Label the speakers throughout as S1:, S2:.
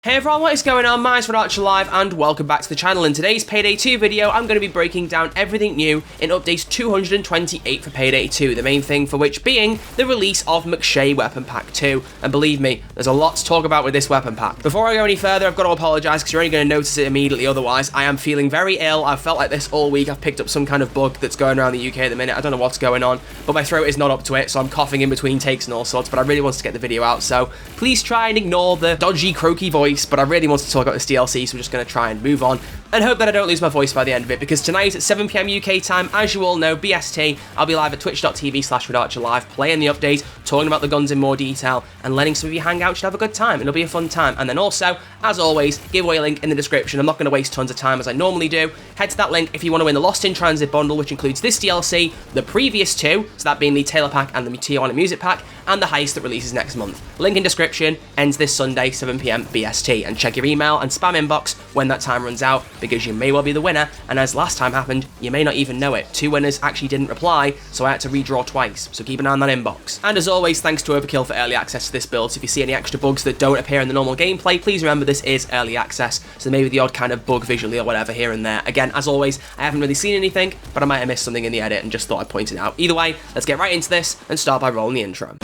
S1: Hey everyone, what is going on? My name's MrWombat and welcome back to the channel. In today's Payday 2 video, I'm going to be breaking down everything new in update 228 for Payday 2, the main thing for which being the release of McShay Weapon Pack 2. And believe me, there's a lot to talk about with this weapon pack. Before I go any further, I've got to apologise because you're only going to notice it immediately otherwise. I am feeling very ill. I've felt like this all week. I've picked up some kind of bug that's going around the UK at the minute. I don't know what's going on, but my throat is not up to it, so I'm coughing in between takes and all sorts, but I really wanted to get the video out, so please try and ignore the dodgy, croaky voice, but I really wanted to talk about this DLC, so we're just going to try and move on and hope that I don't lose my voice by the end of it, because tonight at 7 PM UK time, as you all know, BST, I'll be live at twitch.tv/RedArcherLive, playing the update, talking about the guns in more detail, and letting some of you hang out. Should have a good time. It'll be a fun time. And then also, as always, giveaway link in the description. I'm not going to waste tons of time as I normally do. Head to that link if you want to win the Lost in Transit bundle, which includes this DLC, the previous two, so that being the Taylor pack and the Tijuana music pack, and the heist that releases next month. Link in description, ends this Sunday, 7 PM BST, and check your email and spam inbox when that time runs out, because you may well be the winner, and as last time happened, you may not even know it. 2 winners actually didn't reply, so I had to redraw twice, so keep an eye on that inbox. And as always, thanks to Overkill for early access to this build, so if you see any extra bugs that don't appear in the normal gameplay, please remember this is early access, so maybe the odd kind of bug visually or whatever here and there. Again, as always, I haven't really seen anything, but I might have missed something in the edit and just thought I'd point it out. Either way, let's get right into this and start by rolling the intro.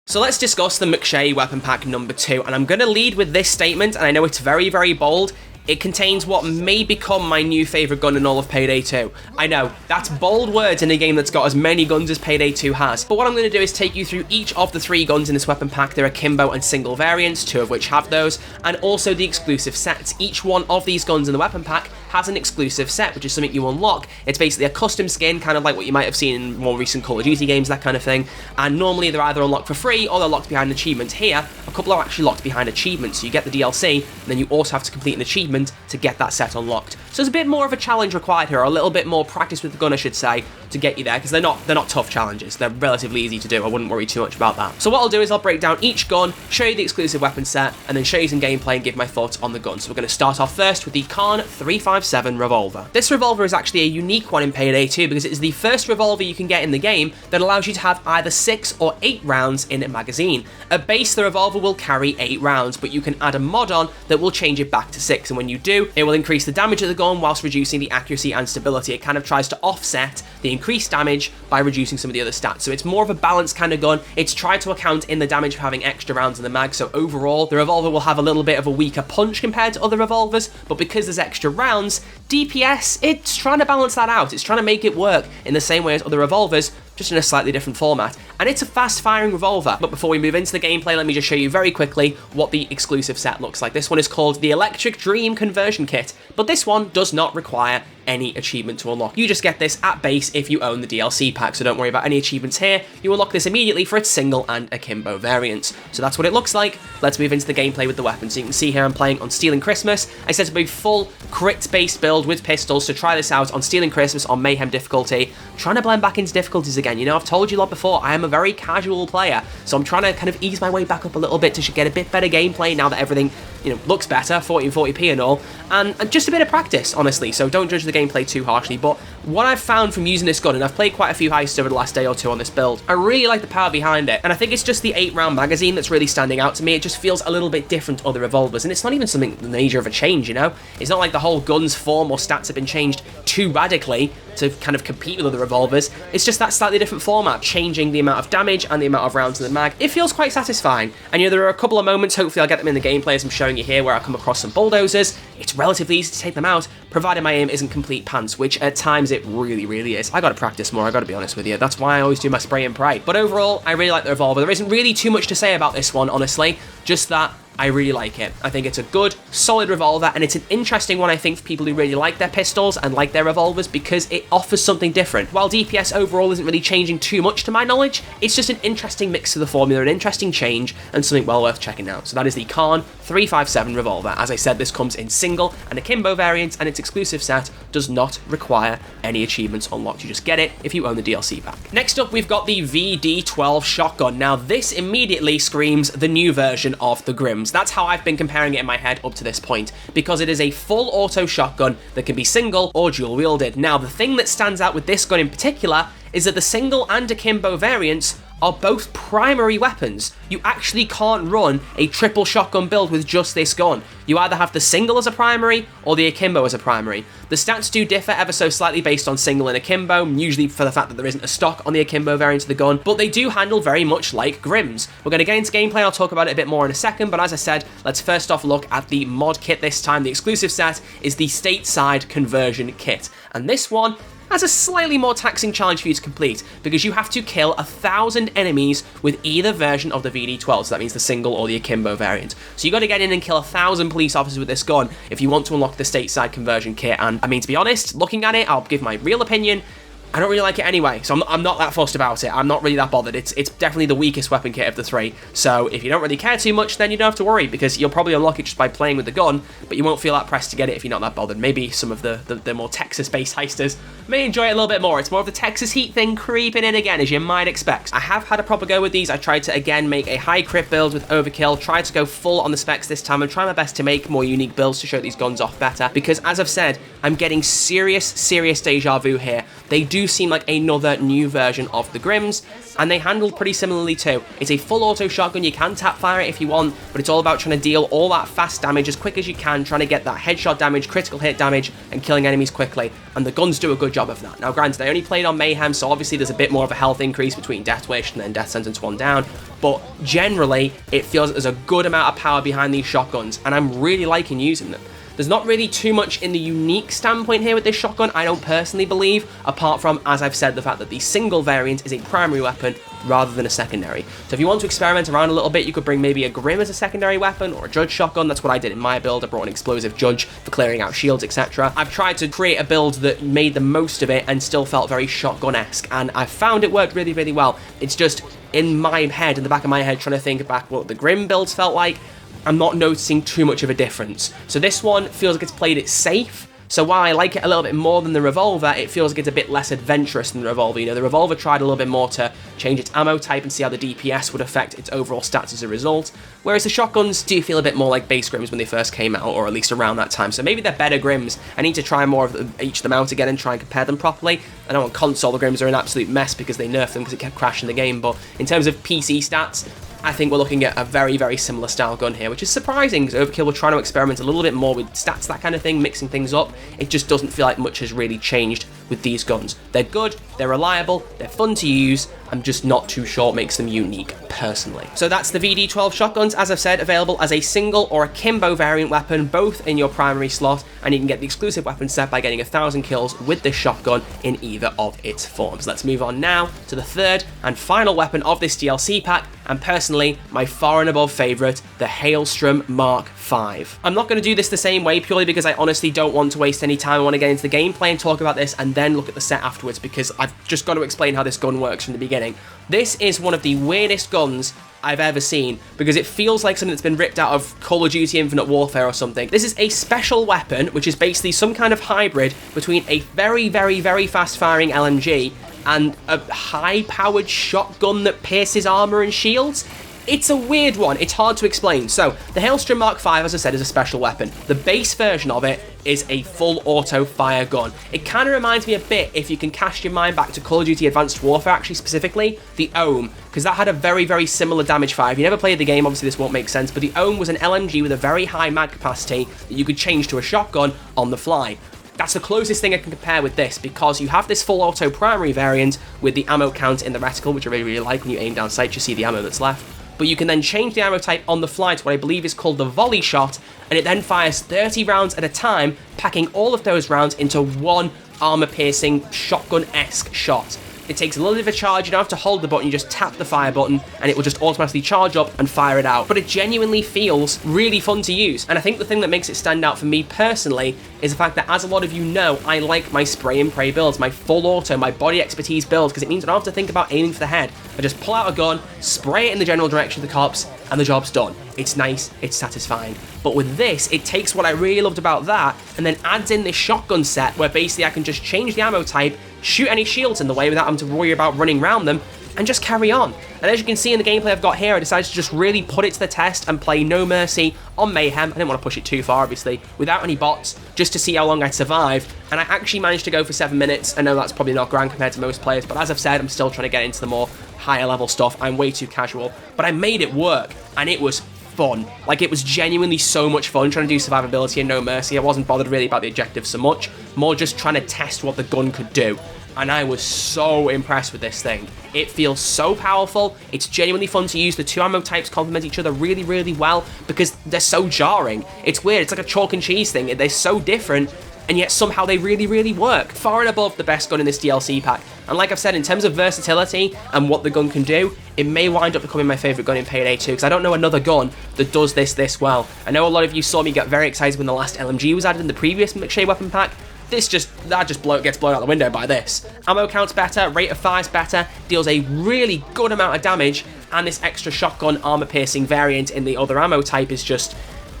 S1: So let's discuss the McShay Weapon Pack number 2, and I'm going to lead with this statement, and I know it's very, very bold. It contains what may become my new favourite gun in all of Payday 2. I know, that's bold words in a game that's got as many guns as Payday 2 has. But what I'm going to do is take you through each of the 3 guns in this weapon pack. There are akimbo and single variants, 2 of which have those, and also the exclusive sets. Each one of these guns in the weapon pack has an exclusive set, which is something you unlock. It's basically a custom skin, kind of like what you might have seen in more recent Call of Duty games, that kind of thing. And normally they're either unlocked for free or they're locked behind achievements. Here, a couple are actually locked behind achievements. So you get the DLC, and then you also have to complete an achievement to get that set unlocked. So there's a bit more of a challenge required here, or a little bit more practice with the gun, I should say, to get you there, because they're not tough challenges. They're relatively easy to do. I wouldn't worry too much about that. So what I'll do is I'll break down each gun, show you the exclusive weapon set, and then show you some gameplay and give my thoughts on the gun. So we're going to start off first with the Kahn 357 Revolver. This revolver is actually a unique one in Payday 2 because it is the first revolver you can get in the game that allows you to have either 6 or 8 rounds in a magazine. At base, the revolver will carry 8 rounds, but you can add a mod on that will change it back to 6, and when you do, it will increase the damage of the gun whilst reducing the accuracy and stability. It kind of tries to offset the increased damage by reducing some of the other stats. So it's more of a balanced kind of gun. It's tried to account in the damage of having extra rounds in the mag, so overall, the revolver will have a little bit of a weaker punch compared to other revolvers, but because there's extra rounds, DPS, it's trying to balance that out. It's trying to make it work in the same way as other revolvers, just in a slightly different format. And it's a fast-firing revolver. But before we move into the gameplay, let me just show you very quickly what the exclusive set looks like. This one is called the Electric Dream Conversion Kit, but this one does not require any achievement to unlock. You just get this at base if you own the DLC pack, so don't worry about any achievements here. You unlock this immediately for its single and akimbo variants. So that's what it looks like. Let's move into the gameplay with the weapons. So you can see here I'm playing on Stealing Christmas. I set up a full crit-based build with pistols to try this out on Stealing Christmas on Mayhem difficulty. Trying to blend back into difficulties again. You know, I've told you a lot before, I am a very casual player, so I'm trying to kind of ease my way back up a little bit to get a bit better gameplay now that everything, you know, looks better, 1440p and all, and just a bit of practice, honestly, so don't judge the gameplay too harshly. But what I've found from using this gun, and I've played quite a few heists over the last day or two on this build, I really like the power behind it, and I think it's just the 8-round magazine that's really standing out to me. It just feels a little bit different to other revolvers, and it's not even something major of a change, you know? It's not like the whole gun's form or stats have been changed too radically to kind of compete with other revolvers. It's just that slightly different format, changing the amount of damage and the amount of rounds in the mag. It feels quite satisfying, and you know, there are a couple of moments, hopefully I'll get them in the gameplay as I'm showing you here, where I come across some bulldozers. It's relatively easy to take them out, provided my aim isn't complete pants, which at times it really, really is. I gotta practice more, I gotta be honest with you. That's why I always do my spray and pray. But overall, I really like the revolver. There isn't really too much to say about this one, honestly, just that I really like it. I think it's a good, solid revolver, and it's an interesting one, I think, for people who really like their pistols and like their revolvers, because it offers something different. While DPS overall isn't really changing too much to my knowledge, it's just an interesting mix to the formula, an interesting change, and something well worth checking out. So that is the Kahn 357 Revolver. As I said, this comes in single and akimbo variants, and its exclusive set does not require any achievements unlocked. You just get it if you own the DLC pack. Next up, we've got the VD12 shotgun. Now, this immediately screams the new version of the Grims. guns. That's how I've been comparing it in my head up to this point, because it is a full auto shotgun that can be single or dual wielded. Now, the thing that stands out with this gun in particular is that the single and akimbo variants are both primary weapons. You actually can't run a triple shotgun build with just this gun. You either have the single as a primary or the akimbo as a primary. The stats do differ ever so slightly based on single and akimbo, usually for the fact that there isn't a stock on the akimbo variant of the gun, but they do handle very much like Grims. We're going to get into gameplay, I'll talk about it a bit more in a second, but as I said, let's first off look at the mod kit this time. The exclusive set is the stateside conversion kit, and this one has a slightly more taxing challenge for you to complete, because you have to kill 1,000 enemies with either version of the VD12, so that means the single or the akimbo variant. So you got to get in and kill 1,000 police officers with this gun if you want to unlock the stateside conversion kit, and I mean, to be honest, looking at it, I'll give my real opinion, I don't really like it anyway, so I'm not that fussed about it. I'm not really that bothered. It's definitely the weakest weapon kit of the three, so if you don't really care too much, then you don't have to worry, because you'll probably unlock it just by playing with the gun, but you won't feel that pressed to get it if you're not that bothered. Maybe some of the more Texas-based heisters may enjoy it a little bit more. It's more of the Texas heat thing creeping in again, as you might expect. I have had a proper go with these. I tried to, again, make a high crit build with overkill, tried to go full on the specs this time, and try my best to make more unique builds to show these guns off better, because as I've said, I'm getting serious deja vu here. They do seem like another new version of the Grims, and they handle pretty similarly too. It's a full auto shotgun, you can tap fire it if you want, but it's all about trying to deal all that fast damage as quick as you can, trying to get that headshot damage, critical hit damage, and killing enemies quickly, and the guns do a good job of that. Now granted, I only played on Mayhem, so obviously there's a bit more of a health increase between Death Wish and then Death Sentence 1 down, but generally, it feels like there's a good amount of power behind these shotguns, and I'm really liking using them. There's not really too much in the unique standpoint here with this shotgun, I don't personally believe, apart from, as I've said, the fact that the single variant is a primary weapon rather than a secondary. So if you want to experiment around a little bit, you could bring maybe a Grim as a secondary weapon, or a Judge shotgun. That's what I did in my build. I brought an explosive Judge for clearing out shields, etc. I've tried to create a build that made the most of it and still felt very shotgun-esque, and I found it worked really, really well. It's just, in my head, in the back of my head, trying to think back what the Grim builds felt like, I'm not noticing too much of a difference. So this one feels like it's played it safe. So while I like it a little bit more than the Revolver, it feels like it's a bit less adventurous than the Revolver. You know, the Revolver tried a little bit more to change its ammo type and see how the DPS would affect its overall stats as a result. Whereas the shotguns do feel a bit more like base Grims when they first came out, or at least around that time. So maybe they're better Grims. I need to try more of each of them out again and try and compare them properly. I know on console the Grims are an absolute mess because they nerfed them because it kept crashing the game, but in terms of PC stats, I think we're looking at a very, very similar style gun here, which is surprising because Overkill were trying to experiment a little bit more with stats, that kind of thing, mixing things up. It just doesn't feel like much has really changed with these guns. They're good, they're reliable, they're fun to use. I'm just not too sure what makes them unique, personally. So that's the VD12 shotguns, as I've said, available as a single or akimbo variant weapon, both in your primary slot, and you can get the exclusive weapon set by getting 1,000 kills with this shotgun in either of its forms. Let's move on now to the third and final weapon of this DLC pack, and personally, my far and above favourite, the Hailstorm Mark V. I'm not going to do this the same way, purely because I honestly don't want to waste any time. I want to get into the gameplay and talk about this, and then look at the set afterwards, because I've just got to explain how this gun works from the beginning. This is one of the weirdest guns I've ever seen, because it feels like something that's been ripped out of Call of Duty Infinite Warfare or something. This is a special weapon, which is basically some kind of hybrid between a very, very, very fast-firing LMG and a high-powered shotgun that pierces armor and shields. It's a weird one. It's hard to explain. So, the Hailstorm Mark V, as I said, is a special weapon. The base version of it is a full auto fire gun. It kind of reminds me a bit, if you can cast your mind back to Call of Duty Advanced Warfare, actually specifically, the Ohm, because that had a very, very similar damage fire. If you never played the game, obviously this won't make sense, but the Ohm was an LMG with a very high mag capacity that you could change to a shotgun on the fly. That's the closest thing I can compare with this, because you have this full auto primary variant with the ammo count in the reticle, which I really, really like. When you aim down sight, you see the ammo that's left. But you can then change the ammo type on the fly to what I believe is called the volley shot, and it then fires 30 rounds at a time, packing all of those rounds into one armor-piercing, shotgun-esque shot. It takes a little bit of a charge, you don't have to hold the button, you just tap the fire button, and it will just automatically charge up and fire it out. But it genuinely feels really fun to use, and I think the thing that makes it stand out for me personally is the fact that, as a lot of you know, I like my spray and pray builds, my full auto, my body expertise builds, because it means I don't have to think about aiming for the head. I just pull out a gun, spray it in the general direction of the cops, and the job's done. It's nice, it's satisfying. But with this, it takes what I really loved about that, and then adds in this shotgun set, where basically I can just change the ammo type, shoot any shields in the way without having to worry about running around them, and just carry on. And as you can see in the gameplay I've got here, I decided to just really put it to the test and play No Mercy on Mayhem. I didn't want to push it too far, obviously, without any bots, just to see how long I'd survive. And I actually managed to go for 7 minutes. I know that's probably not grand compared to most players, but as I've said, I'm still trying to get into the more higher level stuff. I'm way too casual, but I made it work, and it was fun. Like, it was genuinely so much fun trying to do survivability and No Mercy. I wasn't bothered really about the objective so much, more just trying to test what the gun could do. And I was so impressed with this thing. It feels so powerful. It's genuinely fun to use. The two ammo types complement each other really, really well because they're so jarring. It's weird. It's like a chalk and cheese thing. They're so different, and yet somehow they really, really work. Far and above the best gun in this DLC pack. And like I've said, in terms of versatility and what the gun can do, it may wind up becoming my favourite gun in Payday 2, because I don't know another gun that does this well. I know a lot of you saw me get very excited when the last LMG was added in the previous McShay weapon pack. That just gets blown out the window by this. Ammo count's better, rate of fire's better, deals a really good amount of damage, and this extra shotgun armor-piercing variant in the other ammo type is just...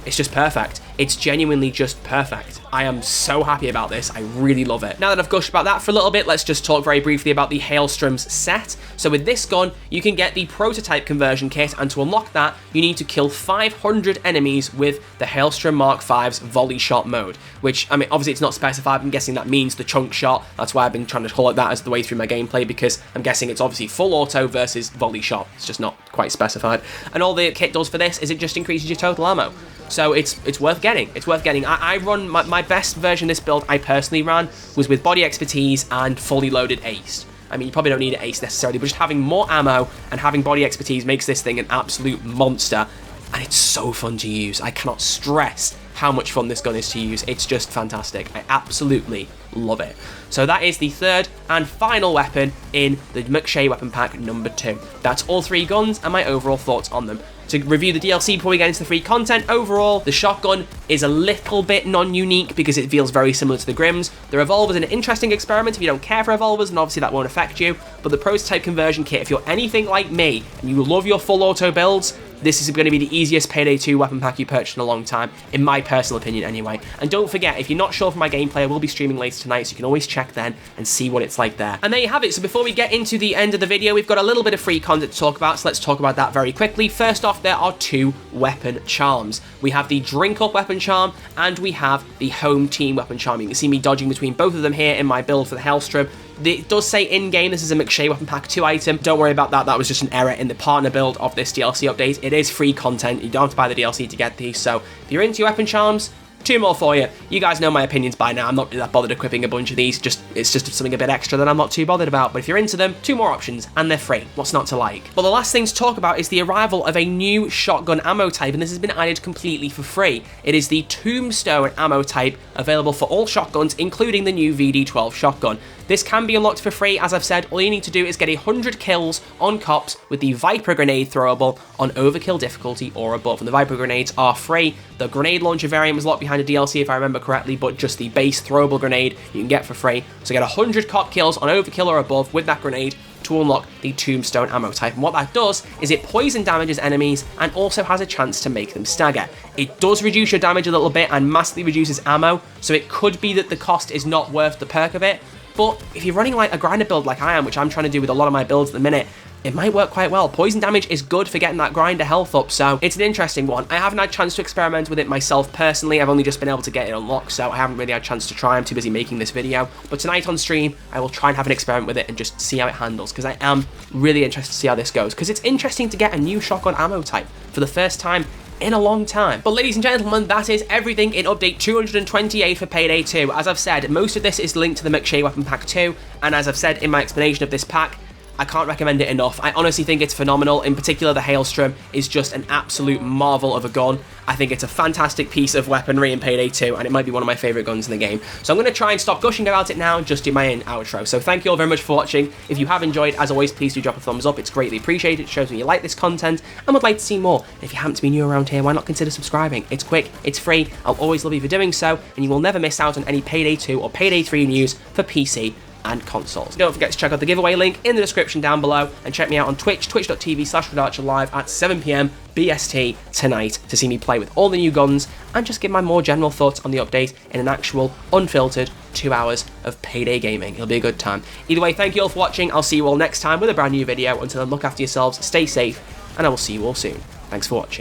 S1: it's just perfect. It's genuinely just perfect. I am so happy about this. I really love it. Now that I've gushed about that for a little bit, let's just talk very briefly about the Hailstorm's set. So with this gun, you can get the prototype conversion kit, and to unlock that, you need to kill 500 enemies with the Hailstorm Mark V's volley shot mode, which, I mean, obviously it's not specified. I'm guessing that means the chunk shot. That's why I've been trying to call it that as the way through my gameplay, because I'm guessing it's obviously full auto versus volley shot. It's just not quite specified. And all the kit does for this is it just increases your total ammo. So it's worth getting. It's worth getting. I run my best version of this build I personally ran was with body expertise and fully loaded ace. I mean, you probably don't need an ace necessarily, but just having more ammo and having body expertise makes this thing an absolute monster. And it's so fun to use. I cannot stress how much fun this gun is to use. It's just fantastic. I absolutely love it. So that is the third and final weapon in the McShay weapon pack number 2. That's all 3 guns and my overall thoughts on them. To review the DLC before we get into the free content, overall, the shotgun is a little bit non-unique because it feels very similar to the Grims. The Revolver is an interesting experiment if you don't care for revolvers, and obviously that won't affect you, but the prototype conversion kit, if you're anything like me and you love your full auto builds, this is going to be the easiest Payday 2 weapon pack you purchased in a long time, in my personal opinion anyway. And don't forget, if you're not sure for my gameplay, I will be streaming later tonight, so you can always check then and see what it's like there. And there you have it. So before we get into the end of the video, we've got a little bit of free content to talk about, so let's talk about that very quickly. First off, there are 2 weapon charms. We have the Drink Up weapon charm, and we have the Home Team weapon charm. You can see me dodging between both of them here in my build for the Hailstorm. It does say in-game this is a McShay weapon pack 2 item. Don't worry about that. That was just an error in the partner build of this DLC update. It is free content. You don't have to buy the DLC to get these. So if you're into weapon charms, 2 more for you. You guys know my opinions by now. I'm not that bothered equipping a bunch of these. It's just something a bit extra that I'm not too bothered about. But if you're into them, 2 more options, and they're free. What's not to like? But the last thing to talk about is the arrival of a new shotgun ammo type, and this has been added completely for free. It is the Tombstone ammo type, available for all shotguns, including the new VD12 shotgun. This can be unlocked for free. As I've said, all you need to do is get 100 kills on cops with the Viper grenade throwable on overkill difficulty or above. And the Viper grenades are free. The grenade launcher variant was locked behind a DLC if I remember correctly, but just the base throwable grenade you can get for free. So get 100 cop kills on overkill or above with that grenade to unlock the Tombstone ammo type. And what that does is it poison damages enemies and also has a chance to make them stagger. It does reduce your damage a little bit and massively reduces ammo, so it could be that the cost is not worth the perk of it. But if you're running like a grinder build like I am, which I'm trying to do with a lot of my builds at the minute, it might work quite well. Poison damage is good for getting that grinder health up, so it's an interesting one. I haven't had a chance to experiment with it myself personally. I've only just been able to get it unlocked, so I haven't really had a chance to try. I'm too busy making this video. But tonight on stream, I will try and have an experiment with it and just see how it handles, because I am really interested to see how this goes, because it's interesting to get a new shotgun ammo type for the first time in a long time. But ladies and gentlemen, that is everything in update 228 for Payday 2. As I've said, most of this is linked to the McShay weapon pack 2, and as I've said in my explanation of this pack, I can't recommend it enough. I honestly think it's phenomenal. In particular, the Hailstorm is just an absolute marvel of a gun. I think it's a fantastic piece of weaponry in Payday 2, and it might be one of my favourite guns in the game. So I'm going to try and stop gushing about it now and just do my own outro. So thank you all very much for watching. If you have enjoyed, as always, please do drop a thumbs up. It's greatly appreciated. It shows me you like this content and would like to see more. And if you happen to be new around here, why not consider subscribing? It's quick, it's free. I'll always love you for doing so, and you will never miss out on any Payday 2 or Payday 3 news for PC and consoles. Don't forget to check out the giveaway link in the description down below, and check me out on Twitch, twitch.tv/RedArcher live at 7 PM BST tonight to see me play with all the new guns and just give my more general thoughts on the update in an actual, unfiltered 2 hours of Payday gaming. It'll be a good time. Either way, thank you all for watching. I'll see you all next time with a brand new video. Until then, look after yourselves, stay safe, and I will see you all soon. Thanks for watching.